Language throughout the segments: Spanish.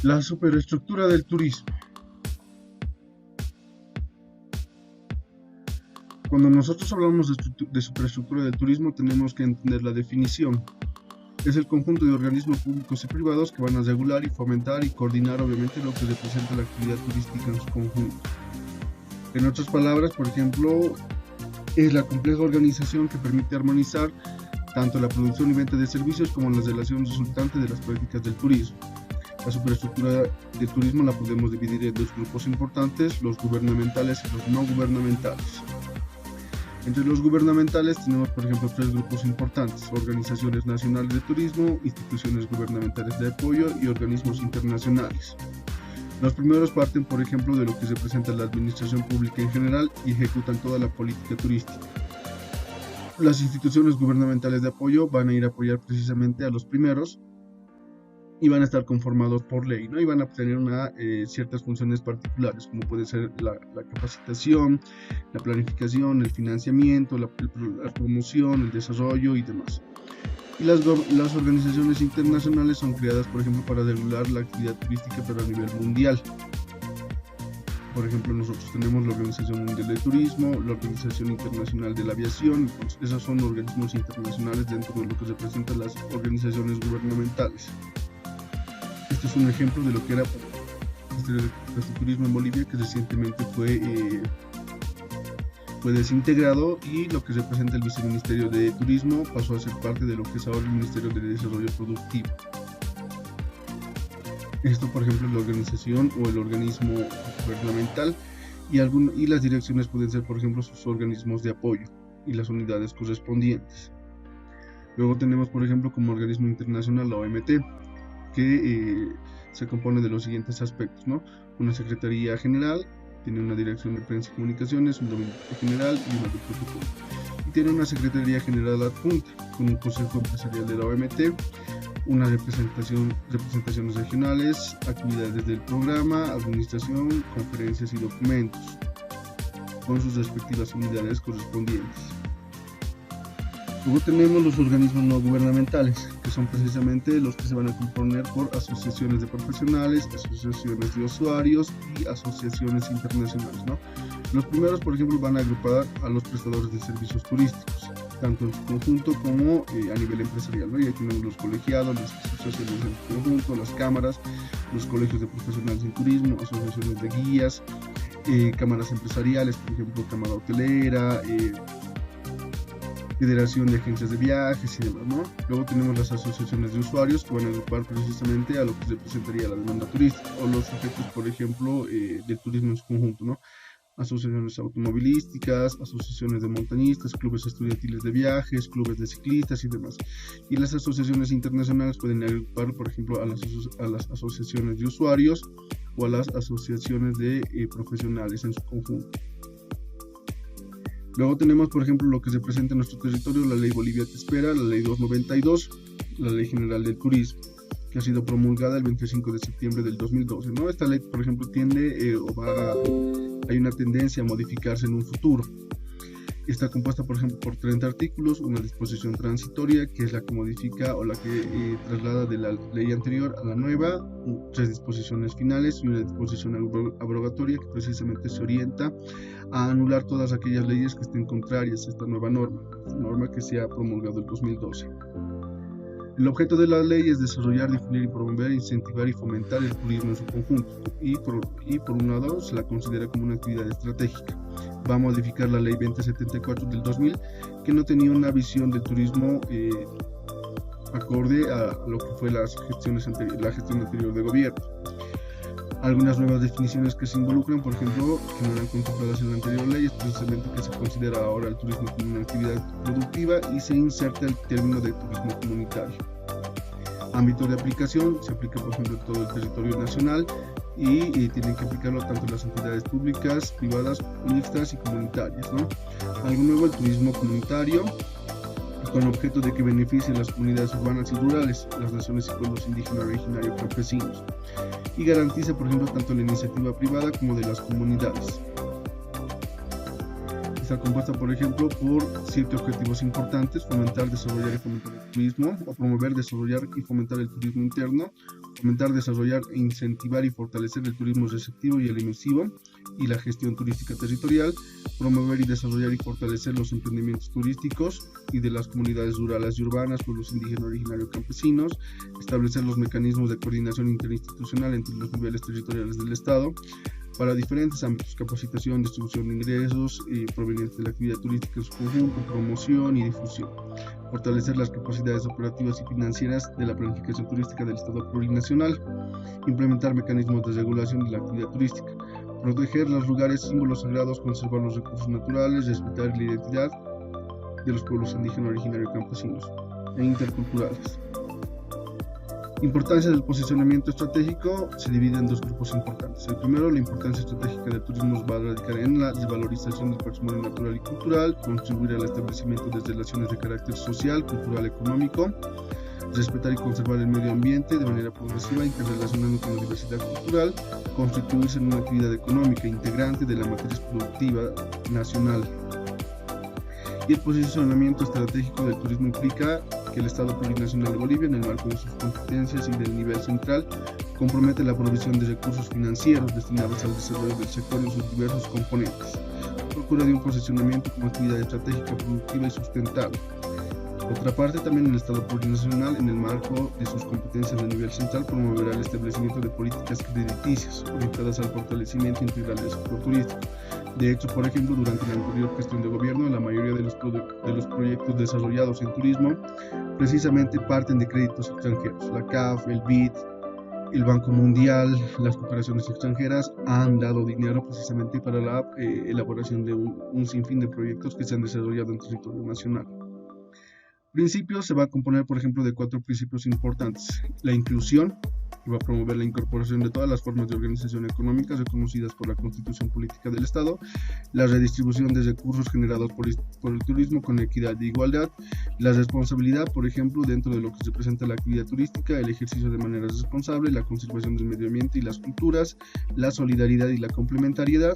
La superestructura del turismo. Cuando nosotros hablamos de superestructura del turismo, tenemos que entender la definición. Es el conjunto de organismos públicos y privados que van a regular y fomentar y coordinar obviamente lo que representa la actividad turística en su conjunto. En otras palabras, por ejemplo, es la compleja organización que permite armonizar tanto la producción y venta de servicios como las relaciones resultantes de las prácticas del turismo. La superestructura del turismo la podemos dividir en dos grupos importantes, los gubernamentales y los no gubernamentales. Entre los gubernamentales tenemos, por ejemplo, tres grupos importantes: organizaciones nacionales de turismo, instituciones gubernamentales de apoyo y organismos internacionales. Los primeros parten, por ejemplo, de lo que representa la administración pública en general y ejecutan toda la política turística. Las instituciones gubernamentales de apoyo van a ir a apoyar precisamente a los primeros y van a estar conformados por ley, ¿no? Y van a tener ciertas funciones particulares, como puede ser la capacitación, la planificación, el financiamiento, la promoción, el desarrollo y demás. Y las organizaciones internacionales son creadas, por ejemplo, para regular la actividad turística, pero a nivel mundial. Por ejemplo, nosotros tenemos la Organización Mundial de Turismo, la Organización Internacional de la Aviación. Entonces, esos son organismos internacionales dentro de lo que representan las organizaciones gubernamentales. Este es un ejemplo de lo que era el turismo en Bolivia, que recientemente fue desintegrado, y lo que representa el Viceministerio de Turismo pasó a ser parte de lo que es ahora el Ministerio de Desarrollo Productivo. Esto, por ejemplo, es la organización o el organismo gubernamental, y las direcciones pueden ser, por ejemplo, sus organismos de apoyo y las unidades correspondientes. Luego tenemos, por ejemplo, como organismo internacional la OMT, que se compone de los siguientes aspectos, ¿no? Una secretaría general, tiene una dirección de prensa y comunicaciones, un dominio general y una de protocolo. Y tiene una secretaría general adjunta, con un consejo empresarial de la OMT, unas representaciones regionales, actividades del programa, administración, conferencias y documentos, con sus respectivas unidades correspondientes. Luego tenemos los organismos no gubernamentales, que son precisamente los que se van a componer por asociaciones de profesionales, asociaciones de usuarios y asociaciones internacionales, ¿no? Los primeros, por ejemplo, van a agrupar a los prestadores de servicios turísticos, tanto en su conjunto como a nivel empresarial, ¿no? Y ahí tenemos los colegiados, las asociaciones en su conjunto, las cámaras, los colegios de profesionales en turismo, asociaciones de guías, cámaras empresariales, por ejemplo, cámara hotelera, Federación de Agencias de Viajes y demás, ¿no? Luego tenemos las asociaciones de usuarios, que van a agrupar precisamente a lo que representaría la demanda turística, o los sujetos, por ejemplo, del turismo en su conjunto, ¿no? Asociaciones automovilísticas, asociaciones de montañistas, clubes estudiantiles de viajes, clubes de ciclistas y demás. Y las asociaciones internacionales pueden agrupar, por ejemplo, a las asociaciones de usuarios o a las asociaciones de profesionales en su conjunto. Luego tenemos, por ejemplo, lo que se presenta en nuestro territorio: la Ley Bolivia Te Espera, la Ley 292, la Ley General del Turismo, que ha sido promulgada el 25 de septiembre del 2012, ¿no? Esta ley, por ejemplo, hay una tendencia a modificarse en un futuro. Está compuesta, por ejemplo, por 30 artículos, una disposición transitoria, que es la que modifica o la que traslada de la ley anterior a la nueva, 3 disposiciones finales y una disposición abrogatoria, que precisamente se orienta a anular todas aquellas leyes que estén contrarias a esta nueva norma que se ha promulgado en 2012. El objeto de la ley es desarrollar, difundir y promover, incentivar y fomentar el turismo en su conjunto, y por un lado se la considera como una actividad estratégica. Va a modificar la ley 2074 del 2000, que no tenía una visión del turismo acorde a lo que fue la gestión anterior de gobierno. Algunas nuevas definiciones que se involucran, por ejemplo, que no eran contempladas en la anterior ley, es precisamente que se considera ahora el turismo como una actividad productiva y se inserta el término de turismo comunitario. Ámbito de aplicación: se aplica, por ejemplo, en todo el territorio nacional y tienen que aplicarlo tanto las entidades públicas, privadas, mixtas y comunitarias, ¿no? Algo nuevo: el turismo comunitario, con objeto de que beneficie a las comunidades urbanas y rurales, las naciones y pueblos indígenas, originarios, campesinos, y garantiza, por ejemplo, tanto la iniciativa privada como de las comunidades. Está compuesta, por ejemplo, por 7 objetivos importantes: fomentar, desarrollar y fomentar el turismo, o promover, desarrollar y fomentar el turismo interno, fomentar, desarrollar, incentivar y fortalecer el turismo receptivo y el inmersivo y la gestión turística territorial, promover y desarrollar y fortalecer los emprendimientos turísticos y de las comunidades rurales y urbanas, pueblos indígenas, originarios, campesinos, establecer los mecanismos de coordinación interinstitucional entre los niveles territoriales del Estado para diferentes ámbitos: capacitación, distribución de ingresos provenientes de la actividad turística en su conjunto, promoción y difusión, fortalecer las capacidades operativas y financieras de la planificación turística del Estado plurinacional, implementar mecanismos de regulación de la actividad turística, proteger los lugares símbolos sagrados, conservar los recursos naturales, respetar la identidad de los pueblos indígenas, originarios, campesinos e interculturales. Importancia del posicionamiento estratégico se divide en dos grupos importantes. El primero, la importancia estratégica del turismo va a radicar en la desvalorización del patrimonio natural y cultural, contribuir al establecimiento de relaciones de carácter social, cultural, económico, respetar y conservar el medio ambiente de manera progresiva, interrelacionando con la diversidad cultural, constituirse en una actividad económica integrante de la matriz productiva nacional. Y el posicionamiento estratégico del turismo implica que el Estado plurinacional de Bolivia, en el marco de sus competencias y del nivel central, compromete la provisión de recursos financieros destinados al desarrollo del sector en sus diversos componentes, procura de un posicionamiento como actividad estratégica, productiva y sustentable. Por otra parte, también el Estado plurinacional, en el marco de sus competencias de nivel central, promoverá el establecimiento de políticas crediticias orientadas al fortalecimiento integral del sector turístico. De hecho, por ejemplo, durante la anterior gestión de gobierno, la mayoría de los proyectos desarrollados en turismo precisamente parten de créditos extranjeros. La CAF, el BID, el Banco Mundial, las cooperaciones extranjeras han dado dinero precisamente para la elaboración de un sinfín de proyectos que se han desarrollado en territorio nacional. Principios se va a componer, por ejemplo, de 4 principios importantes: la inclusión, que va a promover la incorporación de todas las formas de organización económica reconocidas por la Constitución Política del Estado; la redistribución de recursos generados por el turismo con equidad e igualdad; la responsabilidad, por ejemplo, dentro de lo que representa la actividad turística, el ejercicio de manera responsable, la conservación del medio ambiente y las culturas; la solidaridad y la complementariedad.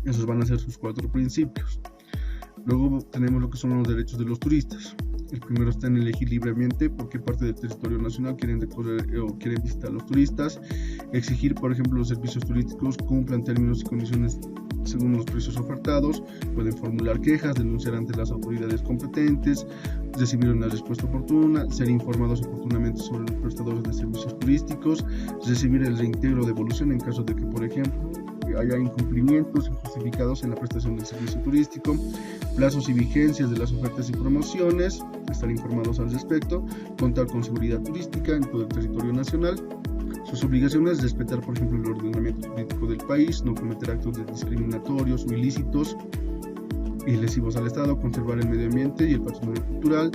Esos van a ser sus 4 principios. Luego tenemos lo que son los derechos de los turistas. El primero está en elegir libremente por qué parte del territorio nacional quieren recorrer o quieren visitar los turistas; exigir, por ejemplo, los servicios turísticos cumplan términos y condiciones según los precios ofertados; pueden formular quejas, denunciar ante las autoridades competentes, recibir una respuesta oportuna, ser informados oportunamente sobre los prestadores de servicios turísticos, recibir el reintegro de devolución en caso de que, por ejemplo, haya incumplimientos injustificados en la prestación del servicio turístico; plazos y vigencias de las ofertas y promociones, estar informados al respecto; contar con seguridad turística en todo el territorio nacional. Sus obligaciones: respetar, por ejemplo, el ordenamiento político del país, no cometer actos discriminatorios o ilícitos y lesivos al Estado, conservar el medio ambiente y el patrimonio cultural,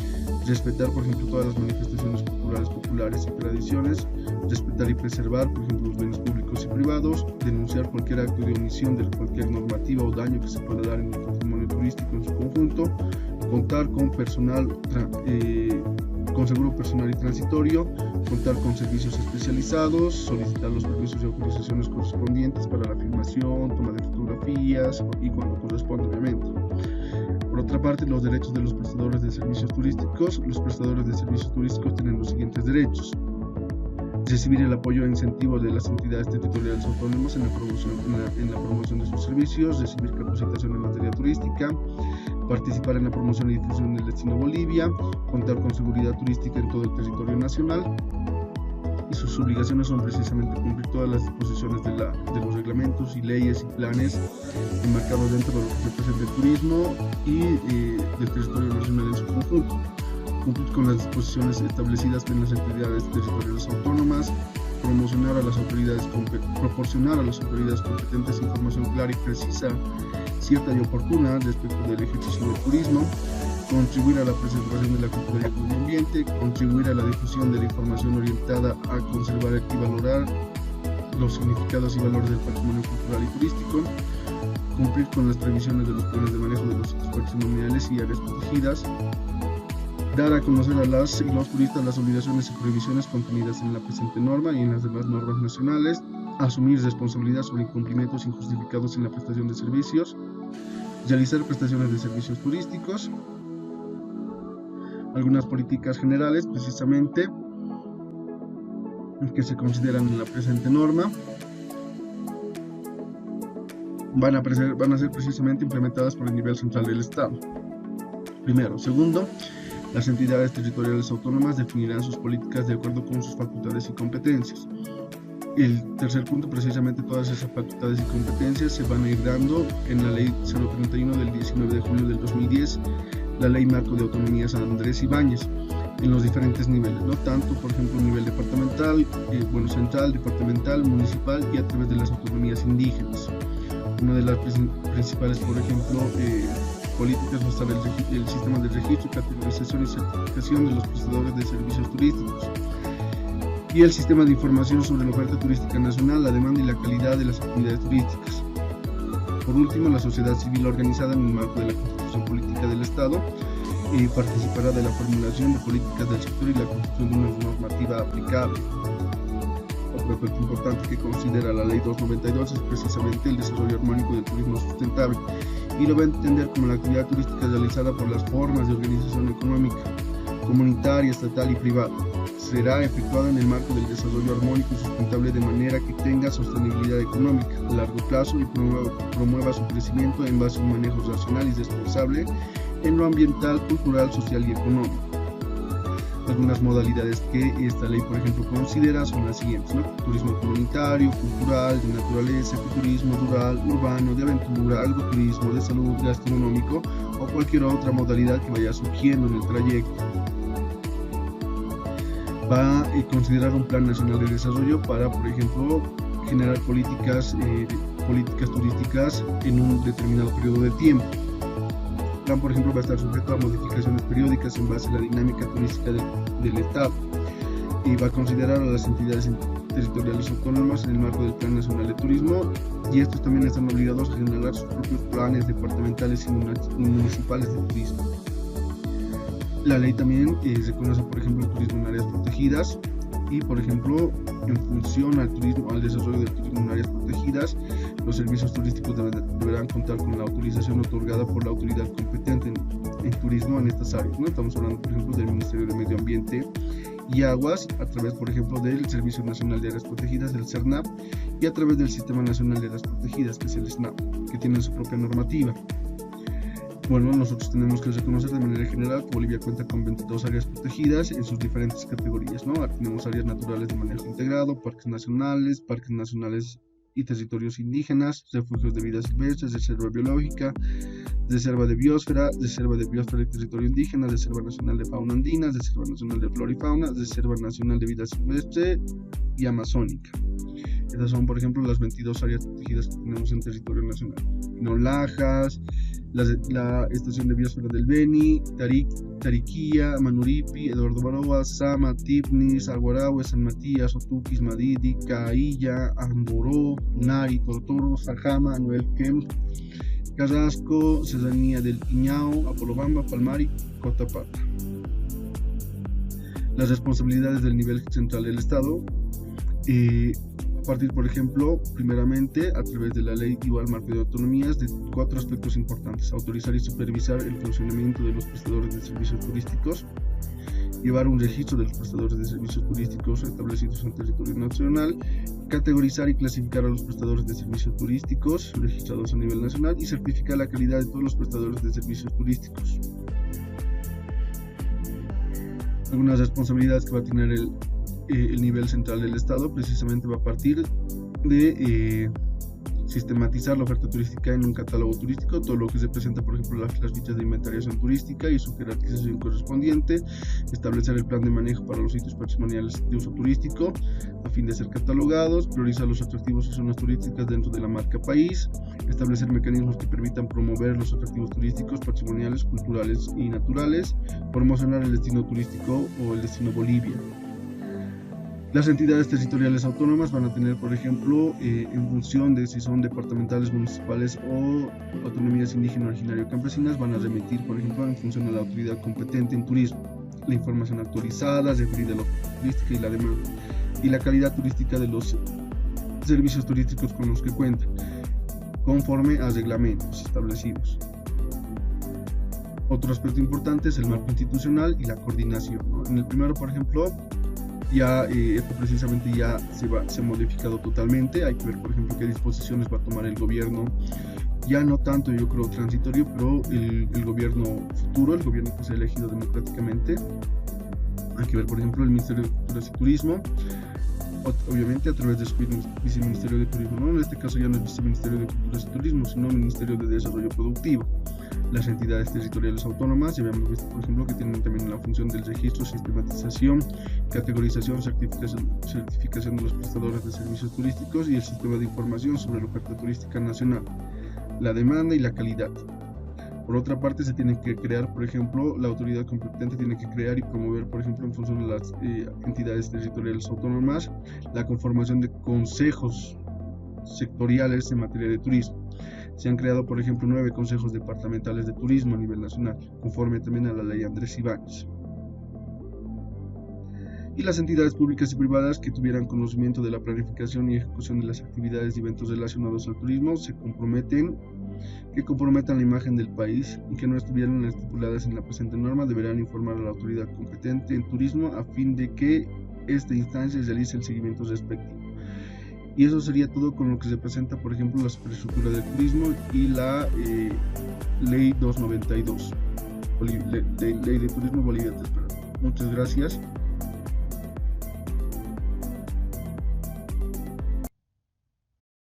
respetar, por ejemplo, todas las manifestaciones culturales populares y tradiciones, respetar y preservar, por ejemplo, los bienes públicos y privados, denunciar cualquier acto de omisión de cualquier normativa o daño que se pueda dar en el patrimonio turístico en su conjunto, contar con personal, con seguro personal y transitorio, contar con servicios especializados, solicitar los permisos y autorizaciones correspondientes para la filmación, toma de fotografías y cuando corresponde, obviamente. Por otra parte, los derechos de los prestadores de servicios turísticos. Los prestadores de servicios turísticos tienen los siguientes derechos: recibir el apoyo e incentivo de las entidades territoriales autónomas en la promoción de sus servicios; recibir capacitación en materia turística; participar en la promoción y difusión del destino Bolivia; contar con seguridad turística en todo el territorio nacional. Y sus obligaciones son precisamente cumplir todas las disposiciones de los reglamentos y leyes y planes enmarcados dentro de lo que representa el turismo y del territorio nacional en su conjunto; cumplir con las disposiciones establecidas en las entidades territoriales autónomas; proporcionar a las autoridades competentes información clara y precisa, cierta y oportuna respecto del ejercicio del turismo; contribuir a la preservación de la cultura y el medio ambiente; contribuir a la difusión de la información orientada a conservar y valorar los significados y valores del patrimonio cultural y turístico; cumplir con las previsiones de los planes de manejo de los sitios patrimoniales y áreas protegidas; dar a conocer a las y los turistas las obligaciones y prohibiciones contenidas en la presente norma y en las demás normas nacionales; asumir responsabilidad sobre incumplimientos injustificados en la prestación de servicios; realizar prestaciones de servicios turísticos. Algunas políticas generales, precisamente, que se consideran en la presente norma van a ser precisamente implementadas por el nivel central del Estado. Primero. Segundo, las entidades territoriales autónomas definirán sus políticas de acuerdo con sus facultades y competencias. El tercer punto, precisamente todas esas facultades y competencias se van a ir dando en la Ley 031 del 19 de julio del 2010, la Ley Marco de Autonomía San Andrés Ibáñez, en los diferentes niveles, ¿no? Tanto, por ejemplo, a nivel departamental, central, departamental, municipal y a través de las autonomías indígenas. Una de las principales, por ejemplo, políticas va a estar el sistema de registro, categorización y certificación de los prestadores de servicios turísticos y el sistema de información sobre la oferta turística nacional, la demanda y la calidad de las actividades turísticas. Por último, la sociedad civil organizada en el marco de la Constitución Política del Estado participará de la formulación de políticas del sector y la construcción de una normativa aplicable. Otro aspecto importante que considera la Ley 292 es precisamente el desarrollo armónico del turismo sustentable, y lo va a entender como la actividad turística realizada por las formas de organización económica, comunitaria, estatal y privada. Será efectuada en el marco del desarrollo armónico y sustentable de manera que tenga sostenibilidad económica a largo plazo y promueva su crecimiento en base a un manejo racional y responsable en lo ambiental, cultural, social y económico. Algunas modalidades que esta ley, por ejemplo, considera son las siguientes, ¿no? Turismo comunitario, cultural, de naturaleza, ecoturismo rural, urbano, de aventura, agroturismo, de salud, gastronómico o cualquier otra modalidad que vaya surgiendo en el trayecto. Va a considerar un plan nacional de desarrollo para, por ejemplo, generar políticas turísticas en un determinado periodo de tiempo. El plan, por ejemplo, va a estar sujeto a modificaciones periódicas en base a la dinámica turística del Estado, y va a considerar a las entidades territoriales autónomas en el marco del Plan Nacional de Turismo, y estos también están obligados a generar sus propios planes departamentales y municipales de turismo. La ley también reconoce, por ejemplo, el turismo en áreas protegidas y, por ejemplo, en función al desarrollo del turismo en áreas protegidas, los servicios turísticos deberán contar con la autorización otorgada por la autoridad competente en turismo en estas áreas, ¿no? Estamos hablando, por ejemplo, del Ministerio de Medio Ambiente y Aguas, a través, por ejemplo, del Servicio Nacional de Áreas Protegidas, del CERNAP, y a través del Sistema Nacional de Áreas Protegidas, que es el SNAP, que tiene su propia normativa. Bueno, nosotros tenemos que reconocer de manera general que Bolivia cuenta con 22 áreas protegidas en sus diferentes categorías, ¿no? Tenemos áreas naturales de manejo integrado, parques nacionales y territorios indígenas, refugios de vida silvestre, reserva biológica, reserva de biosfera y territorio indígena, reserva nacional de fauna andina, reserva nacional de flora y fauna, reserva nacional de vida silvestre y amazónica. Estas son, por ejemplo, las 22 áreas protegidas que tenemos en territorio nacional. Nolajas, la estación de biosfera del Beni, Tariquía, Manuripi, Eduardo Baroa, Sama, Tipnis, Aguarahue, San Matías, Otuquis, Madidi, Cailla, Amboró, Tunari, Tortoro, Sajama, Noelquem, Carrasco, Serranía del Iñao, Apolobamba, Palmari, Cotapata. Las responsabilidades del nivel central del Estado, a partir, por ejemplo, primeramente a través de la ley igual marco de autonomías, de 4 aspectos importantes: autorizar y supervisar el funcionamiento de los prestadores de servicios turísticos, llevar un registro de los prestadores de servicios turísticos establecidos en territorio nacional, categorizar y clasificar a los prestadores de servicios turísticos registrados a nivel nacional y certificar la calidad de todos los prestadores de servicios turísticos. Algunas responsabilidades que va a tener el nivel central del Estado precisamente va a partir de sistematizar la oferta turística en un catálogo turístico, todo lo que se presenta, por ejemplo, las fichas de inventariación turística y su jerarquización correspondiente, establecer el plan de manejo para los sitios patrimoniales de uso turístico a fin de ser catalogados, priorizar los atractivos y zonas turísticas dentro de la marca país, establecer mecanismos que permitan promover los atractivos turísticos, patrimoniales, culturales y naturales, promocionar el destino turístico o el destino Bolivia. Las entidades territoriales autónomas van a tener, por ejemplo, en función de si son departamentales, municipales o autonomías indígenas, originario o campesinas, van a remitir, por ejemplo, en función a la autoridad competente en turismo, la información actualizada referida a la oferta turística y la calidad turística de los servicios turísticos con los que cuentan, conforme a reglamentos establecidos. Otro aspecto importante es el marco institucional y la coordinación, ¿no? En el primero, por ejemplo, Ya esto precisamente ya se ha modificado totalmente. Hay que ver, por ejemplo, qué disposiciones va a tomar el gobierno, ya no tanto yo creo transitorio, pero el gobierno futuro, el gobierno que se ha elegido democráticamente. Hay que ver, por ejemplo, el Ministerio de Cultura y Turismo, obviamente a través de su viceministerio de Turismo, ¿no? En este caso ya no es viceministerio de Cultura y Turismo, sino Ministerio de Desarrollo Productivo. Las entidades territoriales autónomas, ya habíamos visto, por ejemplo, que tienen también la función del registro, sistematización, categorización, certificación de los prestadores de servicios turísticos y el sistema de información sobre la oferta turística nacional, la demanda y la calidad. Por otra parte, se tiene que crear, por ejemplo, la autoridad competente tiene que crear y promover, por ejemplo, en función de las entidades territoriales autónomas, la conformación de consejos sectoriales en materia de turismo. Se han creado, por ejemplo, 9 consejos departamentales de turismo a nivel nacional, conforme también a la ley Andrés Ibáñez. Y las entidades públicas y privadas que tuvieran conocimiento de la planificación y ejecución de las actividades y eventos relacionados al turismo que comprometan la imagen del país y que no estuvieran estipuladas en la presente norma deberán informar a la autoridad competente en turismo a fin de que esta instancia realice el seguimiento respectivo. Y eso sería todo con lo que se presenta, por ejemplo, la superestructura del turismo y la ley 292, ley de turismo Bolivia. Muchas gracias.